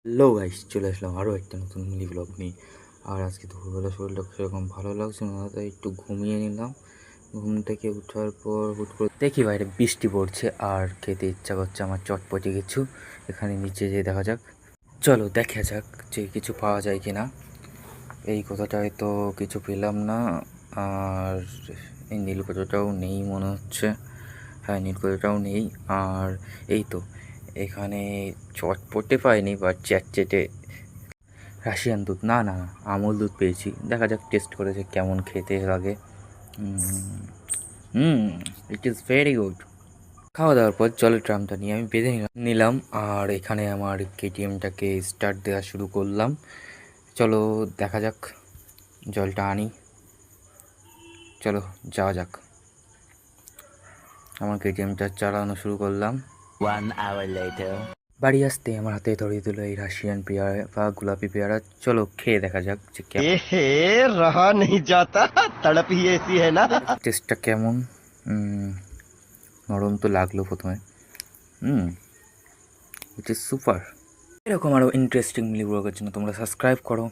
Hello guys, চলে আসলাম আরও একটা নতুন মিনি ব্লগ নিয়ে। আর আজকে দুপুরবেলা শরীরটা সেরকম ভালো লাগছে না, তাই একটু ঘুমিয়ে নিলাম। ঘুম থেকে ওঠার পর হুট করে দেখি বাইরে বৃষ্টি পড়ছে আর খেতে ইচ্ছা করছে আমার চটপটি কিছু। এখানে নিচে যেয়ে দেখা যাক, চলো দেখা যাক যে কিছু পাওয়া যায় কি না। এই কথাটায় তো কিছু পেলাম না। আর এই নীলকোটাটাও নেই মনে হচ্ছে। হ্যাঁ, নীলকোটাটাও নেই। আর এই তো এখানে চটপটে পাইনি, বাট চ্যাটচেটে রাশিয়ান দুধ, না না না, আমুল দুধ পেয়েছি। দেখা যাক টেস্ট করে যে কেমন খেতে লাগে। হুম, ইট ইজ ভেরি গুড। খাওয়া দাওয়ার পর জলের ড্রামটা নিয়ে আমি বেঁধে নিলাম আর এখানে আমার কেটিএমটাকে স্টার্ট দেওয়া শুরু করলাম। চলো দেখা যাক, জলটা আনি, চলো যাওয়া যাক। আমার কেটিএমটা চালানো শুরু করলাম। 1 hour later. বাড়ি আসতে আমার হাতে ধরিয়ে দিল এই রাশিয়ান পেয়ারা বা গোলাপি পেয়ারা। চলো খেয়ে দেখা যাক যে কেমন रहा नहीं जाता, तड़प ही ऐसी है ना। টেস্টটা কেমন। নরম তো লাগলো প্রথমে। It is super. এরকম আরও ইন্টারেস্টিং মিলি ব্লগের জন্য তোমরা সাবস্ক্রাইব করো।